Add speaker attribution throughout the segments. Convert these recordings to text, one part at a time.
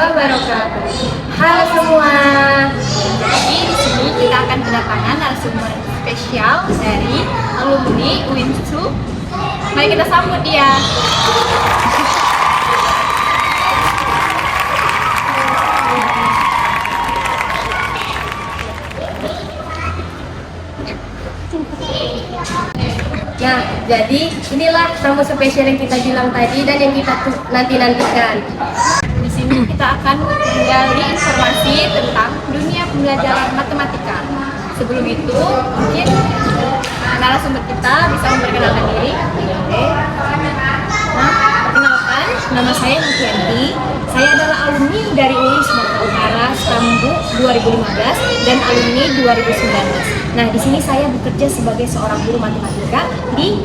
Speaker 1: wabarakatuh. Halo semua.
Speaker 2: Jadi di sini kita akan kedatangan narasumber spesial dari alumni UINSU. Mari kita sambut dia.
Speaker 1: Nah, jadi inilah tamu spesial yang kita bilang tadi dan yang kita nantikan.
Speaker 2: Di sini kita akan menggali informasi tentang dunia pembelajaran matematika. Sebelum itu, mungkin narasumber kita bisa memperkenalkan diri. Nah, perkenalkan, nama saya Mukianti. Saya adalah alumni dari UI Sumatera Utara Stambu 2015 dan alumni 2019. Nah, di sini saya bekerja sebagai seorang guru matematika di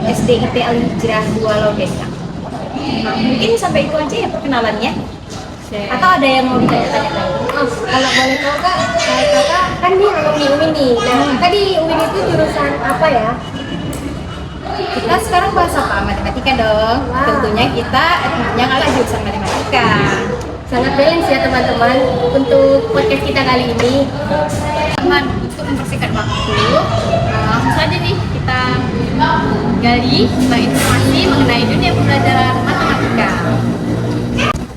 Speaker 2: SDIT Al-Hijrah 2 Lodesa. Nah, mungkin sampai itu aja ya perkenalannya. Atau ada yang mau ditanya-tanya lagi?
Speaker 1: Oh, kalau boleh tahu kak, kakak kan nih alumni UIN nih. Nah, tadi UIN itu jurusan apa ya?
Speaker 2: Kita sekarang bahas apa? Matematika dong.
Speaker 1: Wow.
Speaker 2: Tentunya kita yang ala jurusan matematika.
Speaker 1: Sangat balance ya teman-teman untuk podcast kita kali ini.
Speaker 2: Teman, untuk mempersingkat waktu, langsung saja nih kita gali tentang informasi mengenai dunia pembelajaran matematika.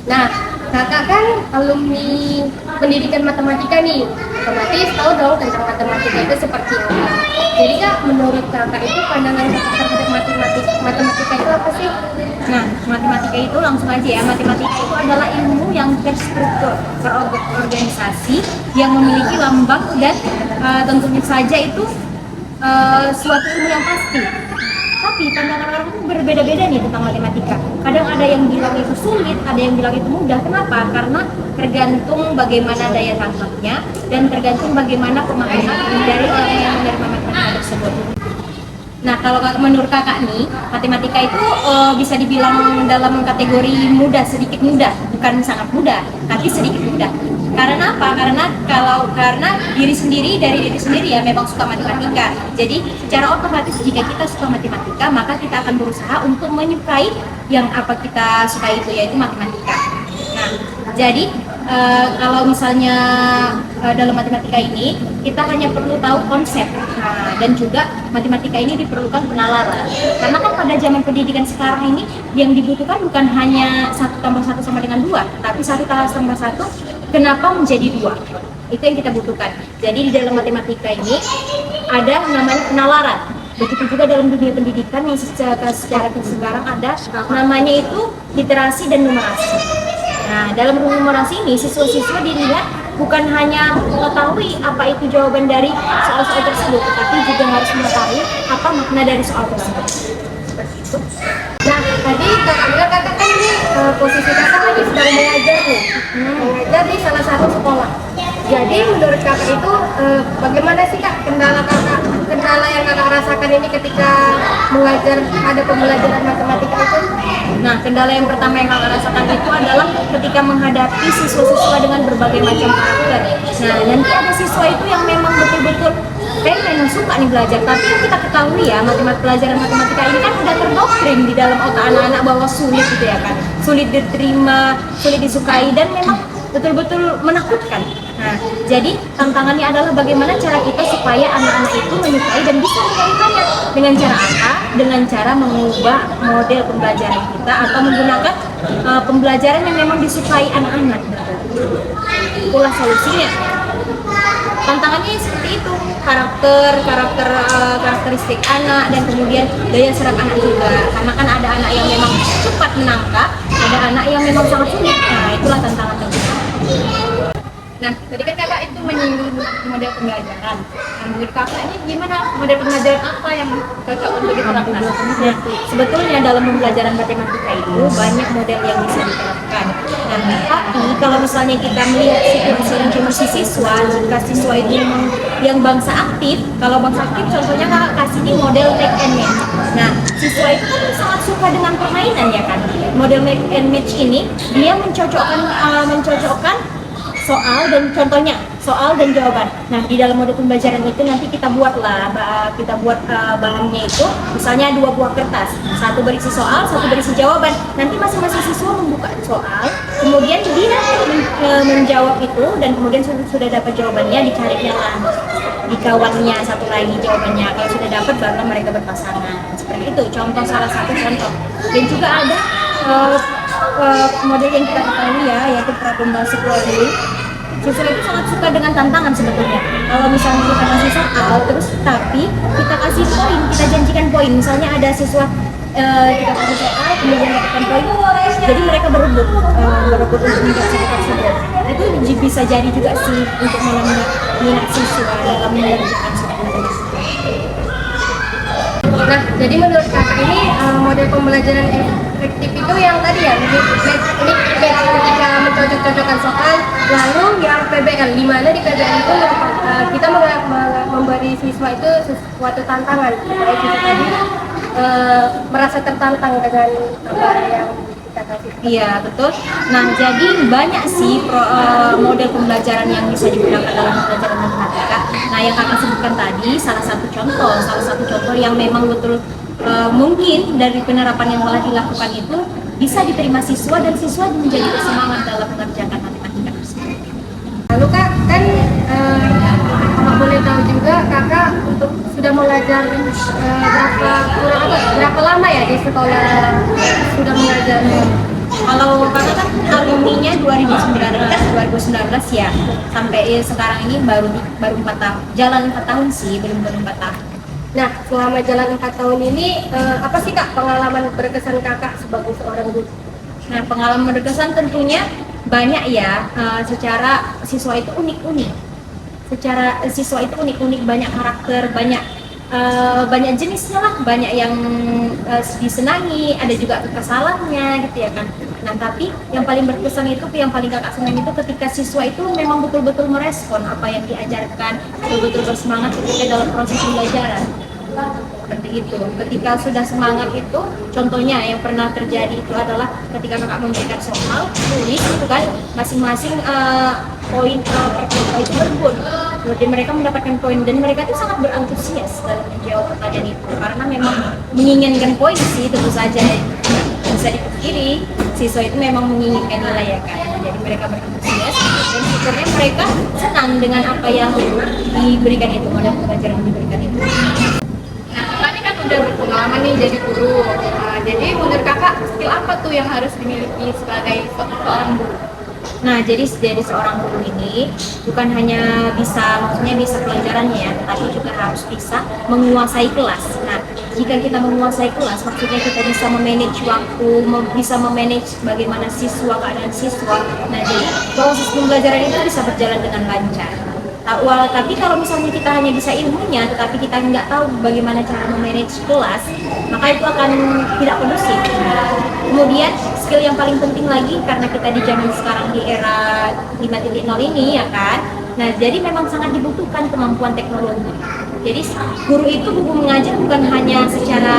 Speaker 1: Nah, kakak kan alumni pendidikan matematika nih, otomatis tahu dong tentang matematika itu seperti apa. Jadi kak, menurut kakak itu pandangan kakak terhadap matematika itu apa sih?
Speaker 2: Nah, matematika itu langsung aja ya, matematika itu adalah ilmu yang terstruktur, terorganisasi, yang memiliki lambang dan tentunya saja itu suatu ilmu yang pasti. Tapi pandangan orang itu berbeda-beda nih tentang matematika. Kadang ada yang bilang itu sulit, ada yang bilang itu mudah. Kenapa? Karena tergantung bagaimana daya tangkapnya dan tergantung bagaimana pemahaman dari orang yang menerima matematika tersebut. Nah, kalau menurut kakak nih, matematika itu bisa dibilang dalam kategori mudah, sedikit mudah, bukan sangat mudah, tapi sedikit mudah. Karena apa? Karena diri sendiri ya memang suka matematika. Jadi secara otomatis jika kita suka matematika, maka kita akan berusaha untuk menyukai yang apa kita suka itu, yaitu matematika. Nah, jadi kalau misalnya dalam matematika ini kita hanya perlu tahu konsep, dan juga matematika ini diperlukan penalaran. Karena kan pada zaman pendidikan sekarang ini yang dibutuhkan bukan hanya 1+1 sama dengan 2, tapi 1+1 kenapa menjadi 2? Itu yang kita butuhkan. Jadi di dalam matematika ini ada namanya penalaran. Begitu juga dalam dunia pendidikan yang secara sekarang ada namanya itu literasi dan numerasi. Nah, dalam numerasi ini siswa-siswa dilihat bukan hanya mengetahui apa itu jawaban dari soal-soal tersebut, tetapi juga harus mengetahui apa makna dari soal tersebut. Seperti itu.
Speaker 1: Nah, tadi kakak kan ini posisi kakak lagi sedang mengajar nih, mengajar di salah satu sekolah. Jadi menurut kakak itu bagaimana sih kak kendala yang kakak rasakan ini ketika mengajar ada pembelajaran matematika itu?
Speaker 2: Nah, kendala yang pertama yang kakak rasakan itu adalah ketika menghadapi siswa-siswa dengan berbagai macam karakter. Nah, nanti ada siswa itu yang memang betul-betul memang suka nih belajar, tapi yang kita ketahui ya, pelajaran matematika ini kan udah terdoktrin di dalam otak anak-anak bahwa sulit gitu ya kan, sulit diterima, sulit disukai, dan memang betul-betul menakutkan. Nah, jadi tantangannya adalah bagaimana cara kita supaya anak-anak itu menyukai dan bisa menyampaikannya. Dengan cara apa? Dengan cara mengubah model pembelajaran kita atau menggunakan pembelajaran yang memang disukai anak-anak. Itulah solusinya. Tantangannya seperti itu, karakteristik anak dan kemudian daya serap anak juga. Karena kan ada anak yang memang cepat menangkap, ada anak yang memang sangat sulit. Nah, itulah tantangan tersebut. Nah, tadi kan kakak itu menyinggung model pembelajaran. Nah, menurut kakak ini gimana model pembelajaran apa yang cocok untuk diterapkan? Nah, sebetulnya dalam pembelajaran matematika itu banyak model yang bisa diterapkan. Nah, tapi kalau misalnya kita melihat situasi siswa, jika siswa itu memang yang bangsa aktif, kalau bangsa aktif contohnya kakak kasih di model mix and match. Nah, siswa itu kan sangat suka dengan permainan ya kan. Model mix and match ini dia mencocokkan soal dan contohnya soal dan jawaban. Nah, di dalam model pembelajaran itu nanti kita buat bahannya itu, misalnya 2 buah kertas, satu berisi soal, satu berisi jawaban. Nanti masing-masing siswa membuka soal, kemudian dia menjawab itu, dan kemudian sudah dapat jawabannya, dicarinya lah di kawannya satu lagi jawabannya. Kalau sudah dapat, baru mereka berpasangan. Seperti itu, salah satu contoh. Dan juga ada model yang kita ketahui ya, yaitu problem-based learning. Siswa itu sangat suka dengan tantangan sebetulnya. Kalau misalnya kita kasih soal terus, tapi kita kasih poin, kita janjikan poin. Misalnya ada siswa kita kasih soal, kemudian dapatkan poin, jadi mereka berebut untuk mengerjakan tersebut. Itu bisa jadi juga sih untuk menambah minat siswa dalam mengerjakan suatu tugas.
Speaker 1: Nah, jadi menurut kakak ini model pembelajaran efektif itu yang tadi ya, ini ketika mencocok-cocokkan soal, lalu yang PBL, di mana di PBL itu kita memberi siswa itu sesuatu tantangan supaya siswa tadi merasa tertantang dengan apa yang kita kasih.
Speaker 2: Iya, betul. Nah, jadi banyak sih model pembelajaran yang bisa digunakan dalam pembelajaran matematika. Nah, yang kakak sebutkan tadi salah satu contoh yang memang betul mungkin dari penerapan yang telah dilakukan itu bisa diterima siswa, dan siswa menjadi bersemangat dalam mengerjakan matematika tersebut.
Speaker 1: Lalu kak, kan kalau boleh tahu juga kakak untuk sudah mengajar berapa lama ya di sekolah sudah mengajar?
Speaker 2: Kalau kakak kan alumninya 2019 ya, sampai sekarang ini baru 4 tahun, jalan 4 tahun sih, belum 4 tahun.
Speaker 1: Nah, selama jalan 4 tahun ini, apa sih kak pengalaman berkesan kakak sebagai seorang guru?
Speaker 2: Nah, pengalaman berkesan tentunya banyak ya. Secara siswa itu unik-unik. Banyak karakter, banyak jenisnya lah, banyak yang disenangi, ada juga kekesalannya gitu ya kan. Nah, tapi yang paling berkesan itu, yang paling kakak senang itu ketika siswa itu memang betul-betul merespon apa yang diajarkan, betul-betul bersemangat ketika dalam proses pembelajaran. Seperti itu. Ketika sudah semangat itu, contohnya yang pernah terjadi itu adalah ketika kakak memberikan soal tulis itu kan, masing-masing poin per kelompok itu berbun. Kemudian mereka mendapatkan poin, dan mereka itu sangat berantusias dalam menjawab pertanyaan itu, karena memang menginginkan poin sih, tentu saja bisa dipikiri siswa itu memang menginginkan nilai ya kan. Jadi mereka berantusias, dan sebenarnya mereka senang dengan apa yang diberikan itu, model pembelajaran yang diberikan itu.
Speaker 1: Udah berpengalaman nih jadi guru. Jadi menurut kakak skill apa tuh yang harus dimiliki sebagai seorang guru?
Speaker 2: Nah, jadi seorang guru ini bukan hanya maksudnya bisa pelajarannya ya, tetapi juga harus bisa menguasai kelas. Nah, jika kita menguasai kelas, maksudnya kita bisa memanage waktu, bisa memanage bagaimana keadaan siswa. Nah, jadi proses pembelajaran itu bisa berjalan dengan lancar. Tapi kalau misalnya kita hanya bisa ilmunya, tetapi kita nggak tahu bagaimana cara memanage kelas, maka itu akan tidak kondusif. Kemudian skill yang paling penting lagi, karena kita di zaman sekarang di era 5.0 ini ya kan, nah jadi memang sangat dibutuhkan kemampuan teknologi. Jadi guru itu mengajar bukan hanya secara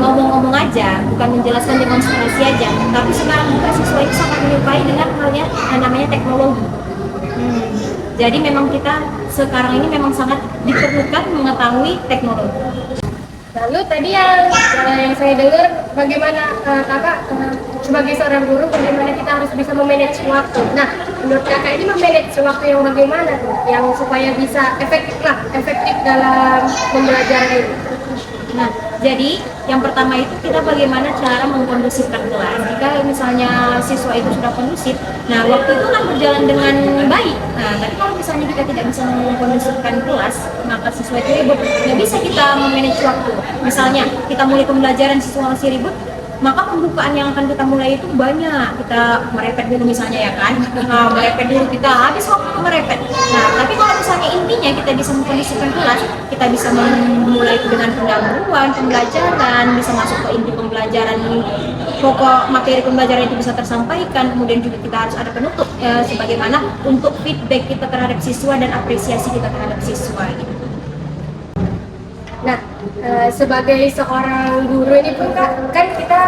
Speaker 2: ngomong-ngomong aja, bukan menjelaskan demonstrasi aja, tapi sekarang juga siswa itu sangat menyukai dengan halnya namanya teknologi. Jadi memang kita sekarang ini memang sangat diperlukan mengetahui teknologi.
Speaker 1: Lalu tadi yang saya dengar, bagaimana kakak sebagai seorang guru, bagaimana kita harus bisa memanage waktu. Nah, menurut kakak ini memanage waktu yang bagaimana tuh, yang supaya bisa efektif dalam pembelajaran ini?
Speaker 2: Nah, jadi yang pertama itu kita bagaimana cara mengkondusifkan kelas. Jika misalnya siswa itu sudah kondusif, nah waktu itu kan berjalan dengan baik. Nah, tapi kalau misalnya kita tidak bisa mengkondusifkan kelas, maka siswa itu ribut. Nggak bisa kita memanage waktu. Misalnya kita mulai pembelajaran, siswa masih ribut, maka pembukaan yang akan kita mulai itu banyak. Kita merepet dulu misalnya ya kan, merepet dulu, kita habis waktu merepet. Nah, tapi kalau misalnya intinya kita bisa mengkondisikan kelas, kita bisa memulai dengan pendahuluan pembelajaran, bisa masuk ke inti pembelajaran, pokok materi pembelajaran itu bisa tersampaikan. Kemudian juga kita harus ada penutup, sebagaimana untuk feedback kita terhadap siswa dan apresiasi kita terhadap siswa gitu.
Speaker 1: Nah, sebagai seorang guru ini pun kan kita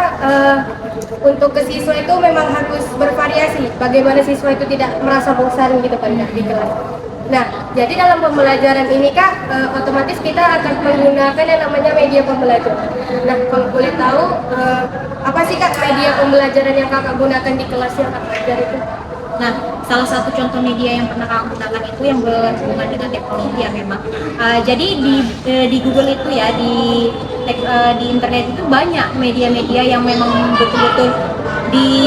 Speaker 1: untuk ke siswa itu memang harus bervariasi. bagaimana siswa itu tidak merasa bosan gitu kan Kak, di kelas. Nah, jadi dalam pembelajaran ini Kak, otomatis kita akan menggunakan yang namanya media pembelajaran. Nah, kalau boleh tahu, apa sih Kak media pembelajaran yang Kakak gunakan di kelas yang Kakak ajar itu?
Speaker 2: Nah, salah satu contoh media yang pernah kakak gunakan itu yang berhubungan dengan teknologi ya memang. Jadi di Google itu ya, di internet itu banyak media-media yang memang betul-betul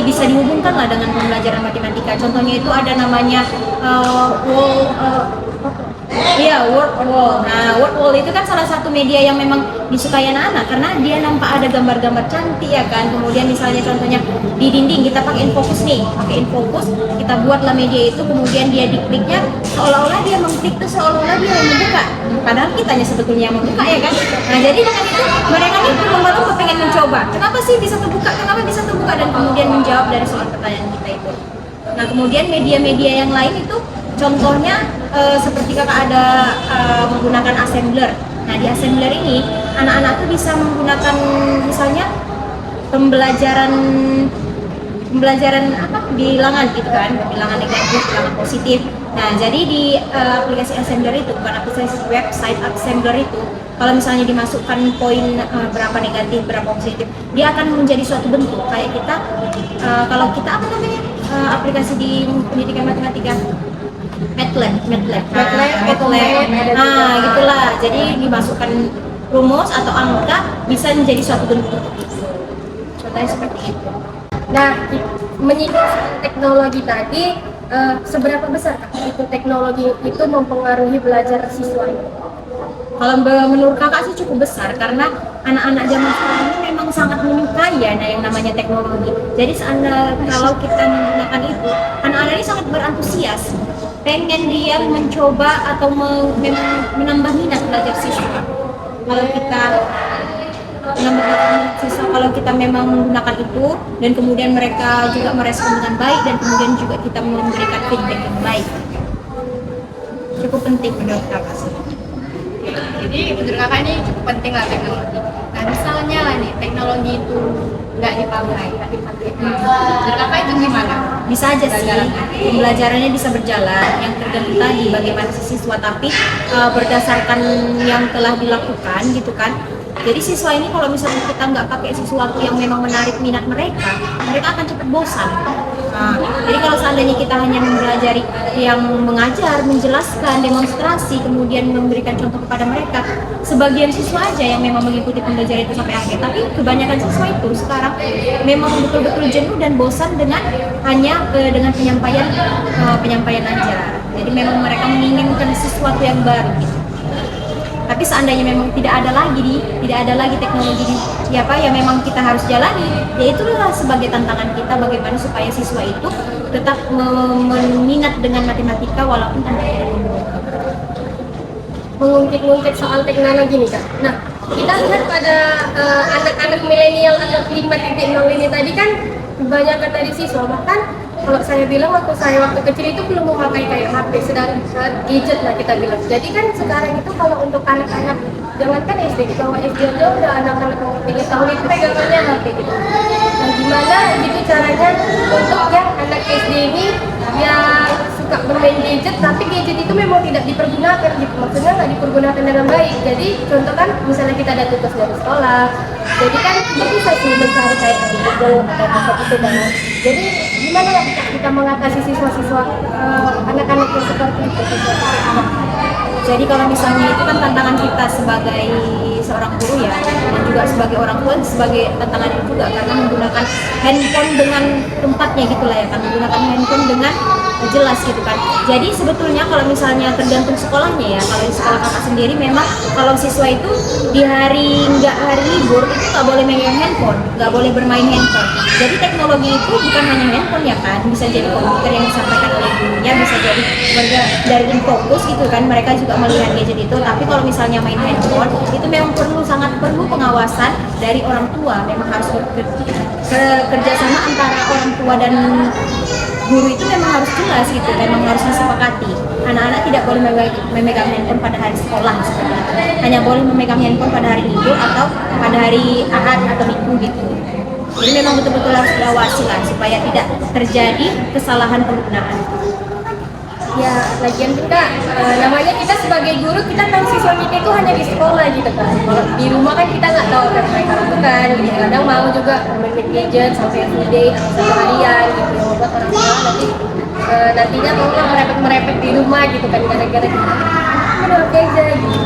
Speaker 2: bisa dihubungkan lah dengan pembelajaran matematika. Contohnya itu ada namanya Word Wall. Nah, Word Wall itu kan salah satu media yang memang disukai anak-anak karena dia nampak ada gambar-gambar cantik ya kan. Kemudian misalnya contohnya di dinding kita pakai infocus nih, kita buatlah media itu, kemudian dia dikliknya seolah-olah dia mengklik tuh seolah-olah dia yang membuka. Padahal kitanya sebetulnya yang membuka ya kan. Nah, jadi dengan itu mereka ini berlomba-lomba pengen mencoba. Kenapa sih bisa terbuka? Kenapa bisa terbuka? Dan kemudian menjawab dari soal pertanyaan kita itu. Nah, kemudian media-media yang lain itu contohnya seperti kakak ada menggunakan assembler. Nah, di assembler ini anak-anak tuh bisa menggunakan misalnya pembelajaran apa bilangan gitu kan, bilangan negatif, bilangan positif. Nah, jadi di aplikasi assembler itu, bukan aplikasi website assembler itu, kalau misalnya dimasukkan poin berapa negatif, berapa positif, dia akan menjadi suatu bentuk kayak kita kalau kita apa namanya aplikasi di pendidikan matematika MATLAB. Nah, gitulah. Jadi dimasukkan rumus atau angka bisa menjadi suatu bentuk. Contohnya seperti itu.
Speaker 1: Nah, menyikapi teknologi tadi, seberapa besar Kak itu teknologi itu mempengaruhi belajar siswa ini?
Speaker 2: Kalau menurut kakak sih cukup besar karena anak-anak zaman sekarang ini memang sangat menyukai ya yang namanya teknologi. Jadi kalau kita menggunakan itu, anak-anak ini sangat berantusias, pengen dia mencoba atau menambah minat belajar siswa. Kalau kita memang menggunakan itu dan kemudian mereka juga merespon dengan baik dan kemudian juga kita memberikan feedback yang baik, cukup penting menurut kakak sih.
Speaker 3: Jadi menurut kakak ini cukup penting lah teknologi. Nah, misalnya lah nih teknologi itu nggak dipakai. Menurut kakak itu gimana?
Speaker 2: Bisa aja sih, pembelajarannya bisa berjalan, yang tergantung tadi bagaimana si siswa, tapi berdasarkan yang telah dilakukan gitu kan. Jadi siswa ini kalau misalnya kita nggak pakai sesuatu yang memang menarik minat mereka akan cepat bosan. Nah, jadi kalau seandainya kita hanya mempelajari yang mengajar, menjelaskan, demonstrasi, kemudian memberikan contoh kepada mereka, sebagian siswa aja yang memang mengikuti pembelajaran itu sampai akhir. Tapi kebanyakan siswa itu sekarang memang betul-betul jenuh dan bosan dengan hanya dengan penyampaian aja. Jadi memang mereka menginginkan sesuatu yang baru gitu. Tapi seandainya memang tidak ada lagi teknologi yang memang kita harus jalani, ya itulah sebagai tantangan kita bagaimana supaya siswa itu tetap meminat dengan matematika walaupun tanpa kita
Speaker 1: mengungkit-ungkit soal teknologi nih Kak. Nah, kita lihat pada anak-anak milenial atau 5.0 ini tadi kan kebanyakan dari siswa, bahkan kalau saya bilang waktu kecil itu belum memakai kayak HP, sedang gadget lah kita bilang. Jadi kan sekarang itu kalau untuk anak-anak jangankan SD, bahwa SD aja udah anak-anak 3 tahun itu pegangannya HP gitu. Nah, gimana gitu caranya untuk yang anak SD ini yang suka bermain gadget, tapi gadget itu memang tidak dipergunakan gitu, maksudnya nggak dipergunakan dengan baik. Jadi contoh kan misalnya kita ada tugas dari sekolah, jadi kan kita bisa sih mencari kayak di Google atau apa itu kan. Jadi gimana ya kita mengatasi siswa-siswa anak-anak yang seperti itu?
Speaker 2: Jadi kalau misalnya itu kan tantangan kita sebagai seorang guru ya, dan juga sebagai orang tua sebagai tantangan itu juga karena menggunakan handphone dengan tempatnya gitulah ya kan, menggunakan handphone dengan jelas gitu kan. Jadi sebetulnya kalau misalnya tergantung sekolahnya ya, kalau di sekolah kakak sendiri memang kalau siswa itu di hari libur itu nggak boleh megang handphone, nggak boleh bermain handphone. Jadi teknologi itu bukan hanya handphone ya kan, bisa jadi komputer yang disampaikan oleh gurunya, bisa jadi dari infocus gitu kan, mereka juga melihat gadget itu. Tapi kalau misalnya main handphone itu memang sangat perlu pengawasan dari orang tua, memang harus kerjasama antara orang tua dan guru itu memang harus jelas gitu, memang harus disepakati. Anak-anak tidak boleh memegang handphone pada hari sekolah seperti itu. Hanya boleh memegang handphone pada hari libur atau pada hari Ahad atau Minggu gitu. Jadi memang betul-betul harus diawasi lah supaya tidak terjadi kesalahan penggunaan.
Speaker 1: Ya, lagian juga namanya kita sebagai guru, kita tahu siswa kita itu hanya di sekolah gitu kan. Kalau di rumah kan kita nggak tahu apa yang mereka lakukan. Gitu. Kadang mau juga main gadget sampai full day atau satu harian gitu yang membuat orang tua nanti nantinya mau merepet di rumah gitu kan gara-gara kita udah gadget gitu.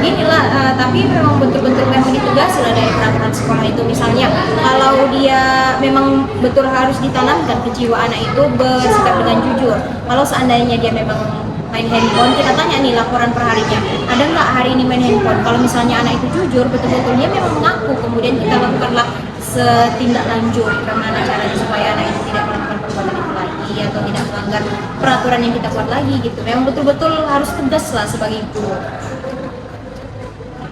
Speaker 2: Gini lah, tapi memang betul-betul memang ditugasi lah dari peraturan sekolah itu. Misalnya kalau dia memang betul harus ditanamkan ke jiwa anak itu bersikap dengan jujur. Kalau seandainya dia memang main handphone, kita tanya nih laporan per harinya, ada nggak hari ini main handphone? Kalau misalnya anak itu jujur, betul-betul dia memang mengaku, kemudian kita lakukanlah setindak lanjut bagaimana caranya supaya anak itu tidak melakukan perbuatan itu lagi atau tidak melanggar peraturan yang kita buat lagi gitu. Memang betul-betul harus tegas lah sebagai guru.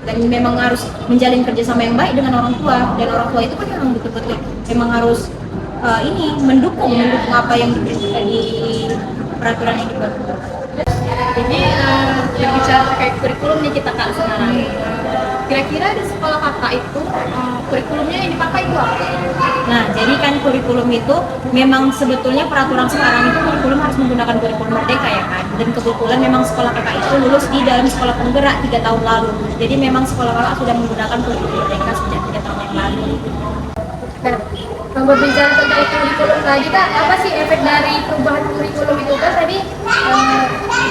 Speaker 2: Dan memang harus menjalin kerjasama yang baik dengan orang tua, dan orang tua itu kan memang betul-betul memang harus mendukung apa yang di peraturan yang dibuat.
Speaker 3: Jadi berbicara terkait kurikulum nih kita Kak sekarang. Kira-kira di sekolah Kakak itu kurikulumnya yang dipakai itu apa?
Speaker 2: Nah, jadi kan kurikulum itu memang sebetulnya peraturan sekarang itu kurikulum harus menggunakan kurikulum merdeka ya kan. Dan kebetulan memang sekolah kakak itu lulus di dalam sekolah penggerak 3 tahun lalu. Jadi memang sekolah kakak sudah menggunakan kurikulum merdeka sejak 3 tahun yang lalu.
Speaker 1: Nah, kalau berbicara tentang kurikulum tadi Kak, apa sih efek dari perubahan kurikulum itu kan tadi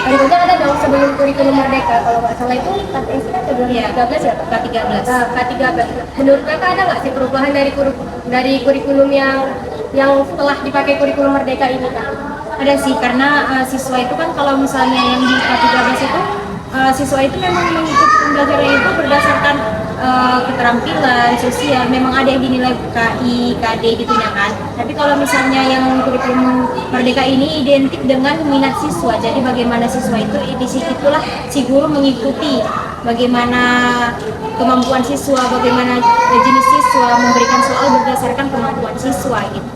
Speaker 1: tentunya ada dong sebelum kurikulum merdeka, kalau nggak salah itu KTS kan ke 2013 ya Kak?
Speaker 2: K13.
Speaker 1: Nah, K13. Menurut Kakak ada nggak sih perubahan dari kurikulum yang setelah dipakai kurikulum merdeka ini Kak?
Speaker 2: Ada sih, karena siswa itu kan kalau misalnya yang di K13 itu siswa itu memang mengikuti pembelajaran itu berdasarkan keterampilan sosial, memang ada yang dinilai KI, KD gitu ya kan. Tapi kalau misalnya yang kurikulum merdeka ini identik dengan minat siswa, jadi bagaimana siswa itu di situlah si guru mengikuti bagaimana kemampuan siswa, bagaimana jenis siswa, memberikan soal berdasarkan kemampuan siswa gitu.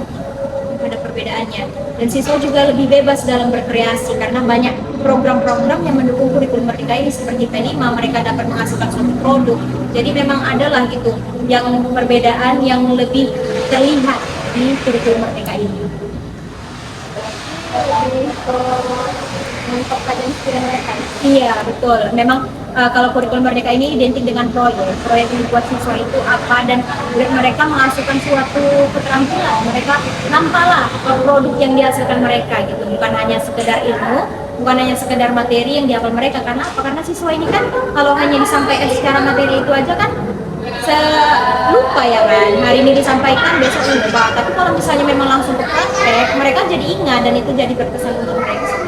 Speaker 2: Ada perbedaannya, dan siswa juga lebih bebas dalam berkreasi karena banyak program-program yang mendukung kurikulum merdeka ini seperti P5, mereka dapat menghasilkan suatu produk. Jadi memang adalah gitu yang perbedaan yang lebih terlihat di kurikulum merdeka ini.
Speaker 1: Untuk kajian studi mereka.
Speaker 2: Iya betul, memang kalau kurikulum merdeka ini identik dengan proyek yang dibuat siswa itu apa, dan mereka menghasilkan suatu keterampilan, mereka nampaklah produk yang dihasilkan mereka gitu, bukan hanya sekedar ilmu, bukan hanya sekedar materi yang dihafal mereka. Karena apa? Karena siswa ini kan kalau hanya disampaikan secara materi itu aja kan lupa ya kan, hari ini disampaikan besok lupa, tapi kalau misalnya memang langsung ke praktek mereka jadi ingat dan itu jadi berkesan untuk mereka.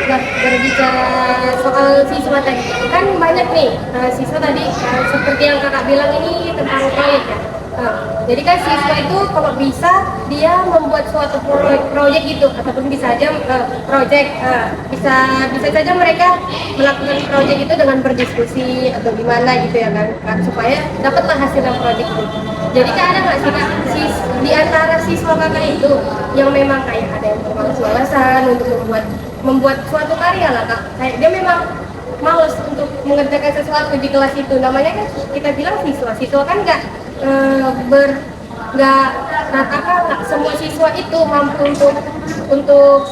Speaker 1: Nah, berbicara soal siswa tadi, kan banyak nih siswa tadi seperti yang kakak bilang ini tentang proyek ya. Jadi kan siswa itu kalau bisa dia membuat suatu proyek gitu, ataupun bisa aja bisa saja mereka melakukan proyek itu dengan berdiskusi atau gimana gitu ya kan, supaya dapatlah hasil yang proyek itu. Jadi kan ada nggak sih Kak, di antara siswa kakak itu yang memang kayak ada yang bermalas-malasan untuk membuat suatu karya lah Kak, kayak dia memang malas untuk mengerjakan sesuatu di kelas itu. Namanya kan kita bilang siswa kan nggak nggak semua siswa itu mampu untuk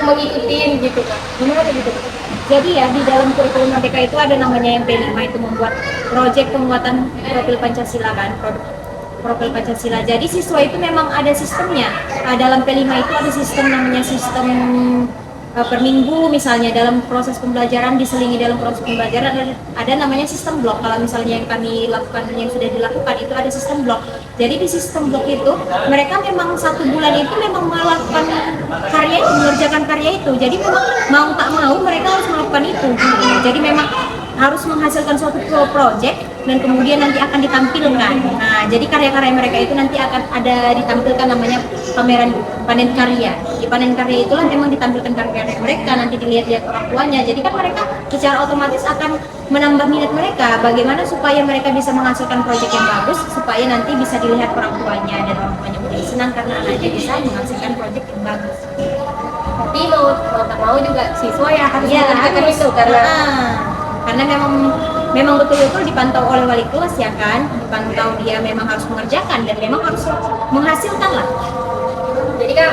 Speaker 1: mengikuti gitu Kak. Gimana gitu Kak?
Speaker 2: Jadi ya di dalam kurikulum merdeka itu ada namanya yang P5, itu membuat proyek pembuatan profil Pancasila kan, profil Pancasila. Jadi siswa itu memang ada sistemnya. Dalam P5 itu ada sistem namanya sistem per minggu, misalnya dalam proses pembelajaran, diselingi dalam proses pembelajaran ada namanya sistem blok. Kalau misalnya yang kami lakukan, yang sudah dilakukan itu ada sistem blok. Jadi di sistem blok itu mereka memang 1 bulan itu memang melakukan karya itu, mengerjakan karya itu. Jadi memang mau tak mau mereka harus melakukan itu. Jadi memang harus menghasilkan suatu project dan kemudian nanti akan ditampilkan. Nah, jadi karya-karya mereka itu nanti akan ada ditampilkan, namanya pameran panen karya. Di panen karya itulah memang ditampilkan karya-karya mereka, nanti dilihat-lihat orang tuanya. Jadi kan mereka secara otomatis akan menambah minat mereka, bagaimana supaya mereka bisa menghasilkan proyek yang bagus, supaya nanti bisa dilihat orang tuanya, dan orang tuanya menjadi senang karena anaknya bisa menghasilkan proyek yang bagus.
Speaker 1: Tapi mau tak mau juga siswa ya harus mengerjakan itu
Speaker 2: karena memang betul-betul dipantau oleh wali kelas ya kan, dipantau dia memang harus mengerjakan dan memang harus menghasilkan lah.
Speaker 1: Jadi kan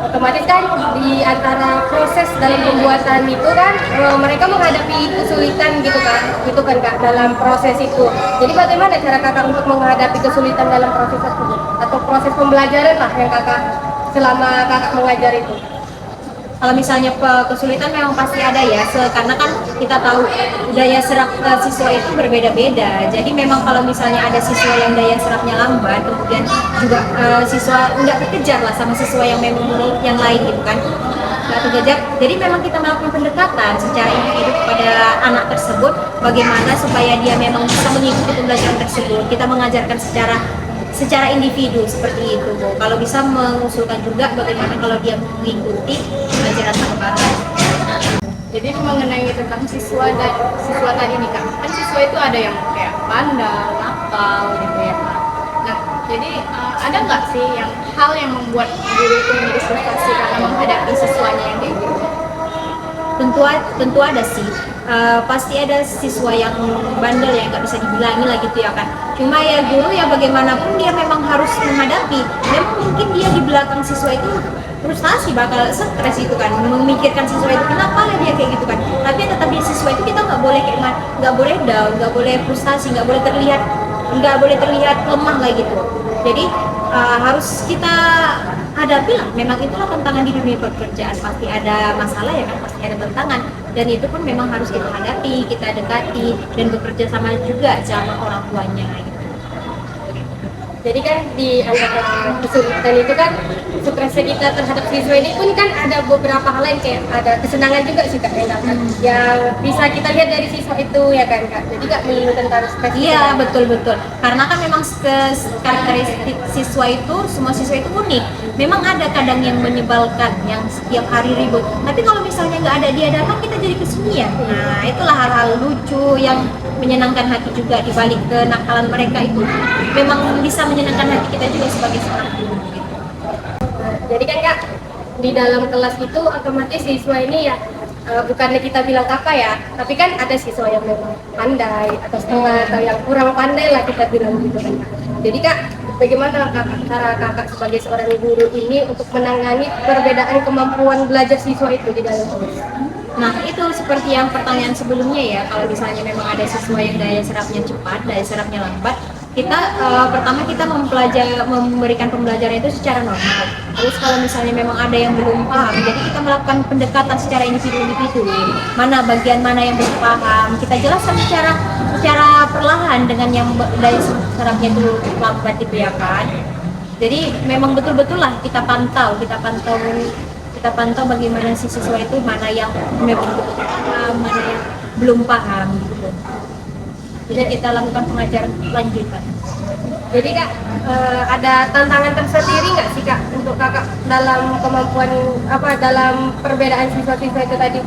Speaker 1: otomatis kan di antara proses dalam pembuatan itu kan mereka menghadapi kesulitan gitu kan kak dalam proses itu. Jadi bagaimana cara kakak untuk menghadapi kesulitan dalam proses tersebut atau proses pembelajaran lah yang kakak selama kakak mengajar itu?
Speaker 2: Kalau misalnya kesulitan memang pasti ada ya, karena kan kita tahu daya serap siswa itu berbeda-beda. Jadi memang kalau misalnya ada siswa yang daya serapnya lambat, kemudian juga siswa nggak terkejar lah sama siswa yang memang yang lain gitu kan, nggak terkejar. Jadi memang kita melakukan pendekatan secara individu kepada anak tersebut, bagaimana supaya dia memang bisa mengikuti pembelajaran tersebut. Kita mengajarkan secara individu seperti itu, Bu. Kalau bisa mengusulkan juga bagaimana kalau dia mengikuti pelajaran tambahan.
Speaker 3: Jadi mengenai tentang siswa tadi nih kak, kan siswa itu ada yang kayak bandel, nakal gitu ya kak. Nah, jadi ada nggak sih hal yang membuat guru itu menjadi frustasi karena menghadapi siswanya yang kayak gitu?
Speaker 2: Tentu ada sih. Pasti ada siswa yang bandel yang nggak bisa dibilangi lah gitu ya kan. Cuma ya guru ya bagaimanapun dia memang harus menghadapi. Memang mungkin dia di belakang siswa itu frustasi, bakal stres itu kan, memikirkan siswa itu kenapa lah dia kayak gitu kan. Tapi tetap di siswa itu kita nggak boleh nggak boleh down, nggak boleh frustasi, nggak boleh terlihat lemah lah gitu. Jadi harus kita hadapi lah. Memang itulah tantangan di dunia pekerjaan, pasti ada masalah ya kan, pasti ada tantangan, dan itu pun memang harus kita hadapi, kita dekati dan bekerja sama juga sama orang tuanya gitu.
Speaker 1: Jadi kan di antara kesulitan itu kan stresnya kita terhadap siswa ini pun kan ada beberapa hal lain, kayak ada kesenangan juga sih kak yang bisa kita lihat dari siswa itu ya kan kak. Jadi nggak melulu tentang stres.
Speaker 2: Iya betul. Karena kan memang karakteristik siswa itu, semua siswa itu unik. Memang ada kadang yang menyebalkan, yang setiap hari ribut. Tapi kalau misalnya nggak ada dia datang, kita jadi kesunyian. Nah itulah hal-hal lucu yang menyenangkan hati juga di balik kenakalan mereka itu. Memang bisa menyenangkan hati kita juga sebagai seorang guru gitu.
Speaker 1: Jadi kan kak di dalam kelas itu otomatis siswa ini ya bukannya kita bilang apa ya, tapi kan ada siswa yang memang pandai atau setengah atau yang kurang pandai lah kita bilang gitu kan kak. Jadi kak bagaimana cara kakak sebagai seorang guru ini untuk menangani perbedaan kemampuan belajar siswa itu di dalam kelas?
Speaker 2: Nah itu seperti yang pertanyaan sebelumnya ya, kalau misalnya memang ada siswa yang daya serapnya cepat, daya serapnya lambat, kita pertama kita memberikan pembelajaran itu secara normal. Terus kalau misalnya memang ada yang belum paham, jadi kita melakukan pendekatan secara individu, mana bagian mana yang belum paham, kita jelaskan secara perlahan dengan yang daya serapnya itu lambat itu ya kan. Jadi memang betul-betul lah kita pantau bagaimana si siswa itu mana yang memang paham, mana yang belum paham gitu. Jadi kita lakukan pengajaran lanjutan.
Speaker 1: Jadi kak ada tantangan tersendiri nggak sih kak untuk kakak dalam kemampuan dalam perbedaan siswa-siswa itu tadi?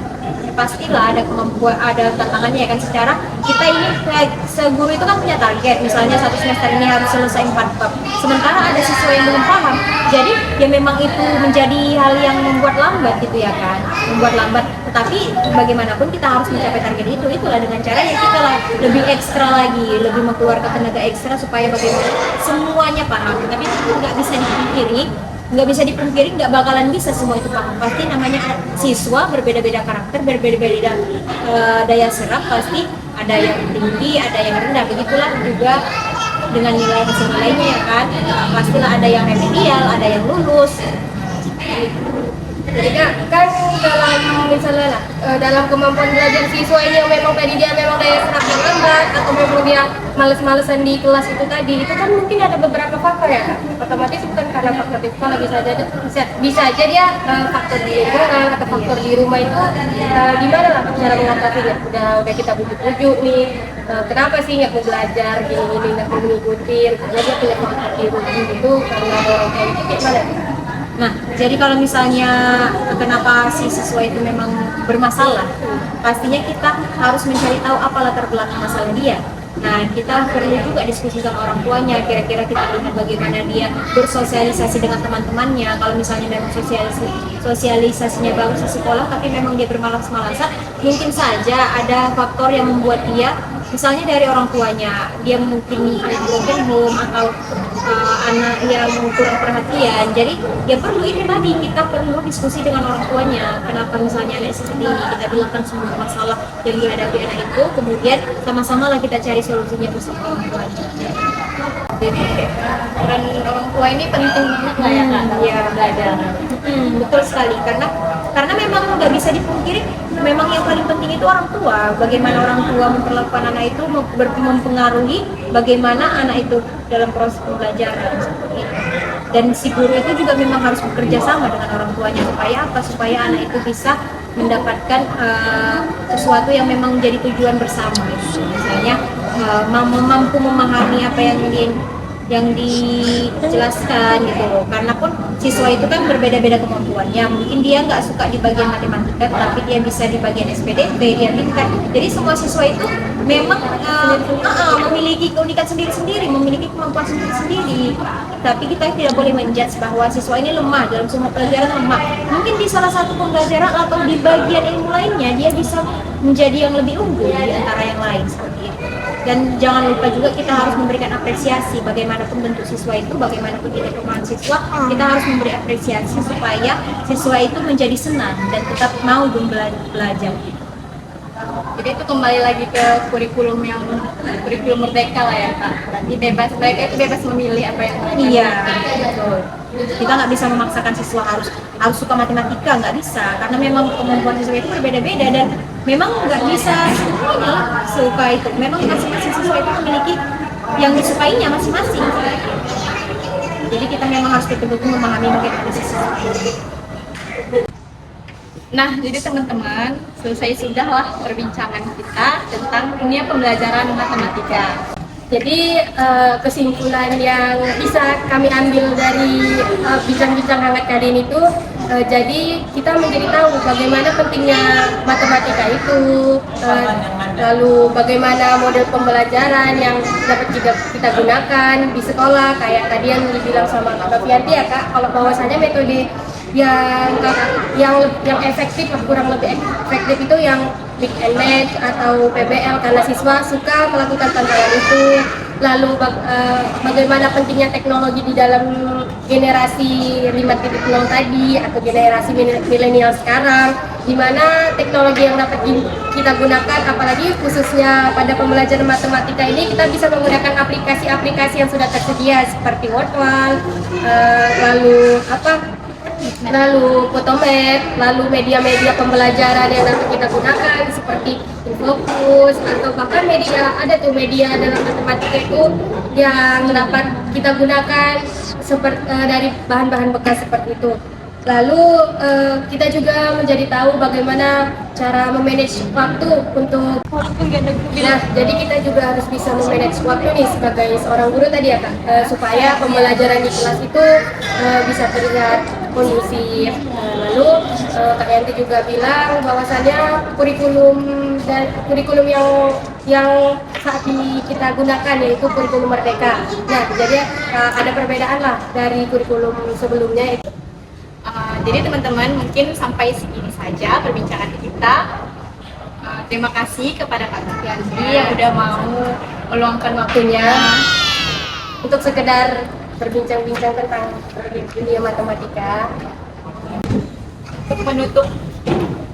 Speaker 2: Pastilah ada kemampuan, ada tantangannya ya kan. Secara kita ini seguru itu kan punya target, misalnya satu semester ini harus selesai 4 bab, sementara ada siswa yang belum paham, jadi ya memang itu menjadi hal yang membuat lambat gitu ya kan, tetapi bagaimanapun kita harus mencapai target itu. Itulah dengan cara yang kita lebih ekstra lagi, lebih mengeluarkan tenaga ekstra supaya bagaimana semuanya paham. Tapi itu nggak bisa dipungkiri nggak bakalan bisa semua itu paham. Pasti namanya siswa berbeda-beda karakter, berbeda-beda daya serap, pasti ada yang tinggi, ada yang rendah. Begitulah juga dengan hasil nilainya ya kan. Pastilah ada yang remedial, ada yang lulus.
Speaker 1: Jadi kan dalam misalnya dalam kemampuan belajar siswa ini yang memang tadi dia memang daya serapnya lambat atau memang dia males-malesan di kelas itu tadi, itu kan mungkin ada beberapa faktor ya kak. Otomatis bukan karena faktor di sekolah, bisa aja dia faktor di lingkungan atau faktor di rumah itu gimana lah cara mengatasinya. Udah kita bujuk-bujuk nih, kenapa sih nggak mau belajar gini nggak mau ngikutin, karena dia punya faktor di rumah itu karena orang tua itu gimana?
Speaker 2: Nah, jadi kalau misalnya kenapa si siswa itu memang bermasalah, pastinya kita harus mencari tahu apa latar belakang masalah dia. Nah, kita perlu juga diskusi sama orang tuanya, kira-kira kita lihat bagaimana dia bersosialisasi dengan teman-temannya. Kalau misalnya memang sosialisasinya bagus di sekolah, tapi memang dia bermalas-malasan, mungkin saja ada faktor yang membuat dia, misalnya dari orang tuanya, dia mungkin broken home atau anak yang kurang perhatian. Jadi ya perlu ini tadi, kita perlu diskusi dengan orang tuanya. Kenapa misalnya anak seperti ini, kita bilangkan semua masalah yang dihadapi anak itu, kemudian sama-sama lah kita cari solusinya bersama orang tuanya.
Speaker 3: Jadi peran orang tua ini penting banget lah ya Kak,
Speaker 2: Iya, belajar. Betul sekali, karena memang nggak bisa dipungkiri, memang yang paling penting itu orang tua. Bagaimana orang tua memperlakukan anak itu mempengaruhi bagaimana anak itu dalam proses pembelajaran seperti itu. Dan si guru itu juga memang harus bekerja sama dengan orang tuanya supaya apa? Supaya anak itu bisa mendapatkan sesuatu yang memang menjadi tujuan bersama. Misalnya mampu memahami apa yang dijelaskan gitu loh. Karena pun siswa itu kan berbeda-beda kemampuannya. Mungkin dia nggak suka di bagian matematika, tapi dia bisa di bagian SPDP, dia pintar. Jadi semua siswa itu memang memiliki keunikan sendiri-sendiri, memiliki kemampuan sendiri-sendiri. Tapi kita tidak boleh menjudge bahwa siswa ini lemah dalam semua pelajaran, lemah. Mungkin di salah satu pembelajaran atau di bagian ilmu lainnya dia bisa menjadi yang lebih unggul di antara yang lain seperti itu. Dan jangan lupa juga kita harus memberikan apresiasi, bagaimanapun bentuk siswa itu, bagaimanapun kita kemampuan siswa, kita harus memberi apresiasi supaya siswa itu menjadi senang dan tetap mau belajar.
Speaker 3: Jadi itu kembali lagi ke kurikulum merdeka lah ya Kak. Berarti mereka itu bebas memilih apa yang mereka
Speaker 2: Iya,
Speaker 3: sukai.
Speaker 2: betul. Kita nggak bisa memaksakan siswa harus suka matematika, nggak bisa, karena memang kemampuan siswa itu berbeda-beda dan memang nggak bisa semuanya suka itu. Memang masing-masing siswa itu memiliki yang disukainya masing-masing. Jadi kita memang harus betul-betul memahami bagaimana siswa.
Speaker 3: Nah, jadi teman-teman, selesai sudahlah perbincangan kita tentang dunia pembelajaran matematika.
Speaker 1: Jadi kesimpulan yang bisa kami ambil dari bincang-bincang hangat kali ini tuh, jadi kita menjadi tahu bagaimana pentingnya matematika itu, lalu bagaimana model pembelajaran yang dapat kita gunakan di sekolah, kayak tadi yang dibilang sama Kak Novianti ya Kak, kalau bahwasanya metode yang efektif, kurang lebih efektif itu yang mix and match atau PBL, karena siswa suka melakukan tantangan itu. Lalu bagaimana pentingnya teknologi di dalam generasi 5.0 tadi atau generasi milenial sekarang, di mana teknologi yang dapat kita gunakan, apalagi khususnya pada pembelajaran matematika ini, kita bisa menggunakan aplikasi-aplikasi yang sudah tersedia seperti Wordwall, lalu Photomath, lalu media-media pembelajaran yang dapat kita gunakan seperti Infocus, atau bahkan media dalam matematika itu yang dapat kita gunakan seperti dari bahan-bahan bekas seperti itu. Lalu kita juga menjadi tahu bagaimana cara memanage waktu untuk jadi kita juga harus bisa memanage waktu nih sebagai seorang guru tadi ya Kak, supaya pembelajaran di kelas itu bisa terlihat kondusif. Lalu Kak Yanti juga bilang bahwasannya kurikulum yang saat ini kita gunakan yaitu kurikulum merdeka. Nah, jadi ada perbedaan lah dari kurikulum sebelumnya.
Speaker 3: Jadi teman-teman, mungkin sampai segini saja perbincangan kita. Terima kasih kepada Kak Novianti yang udah mau meluangkan waktunya
Speaker 1: Untuk sekedar berbincang-bincang tentang dunia matematika.
Speaker 3: untuk menutup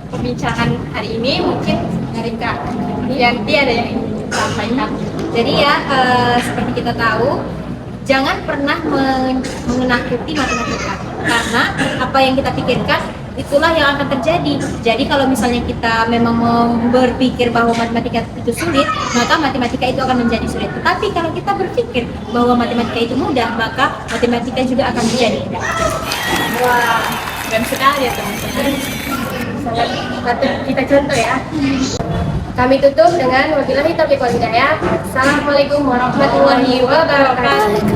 Speaker 3: perbincangan hari ini. Mungkin dari Kak Novianti ada yang ingin disampaikan.
Speaker 2: Jadi ya, seperti kita tahu, jangan pernah mengenakuti matematika, karena apa yang kita pikirkan itulah yang akan terjadi. Jadi kalau misalnya kita memang berpikir bahwa matematika itu sulit, maka matematika itu akan menjadi sulit. Tetapi kalau kita berpikir bahwa matematika itu mudah, maka matematika juga akan menjadi mudah.
Speaker 3: Wah, keren sekali ya teman-teman.
Speaker 1: Sangat patut kita contoh ya. Kami tutup dengan wabillahi taufiq wal hidayah. Assalamualaikum warahmatullahi wabarakatuh.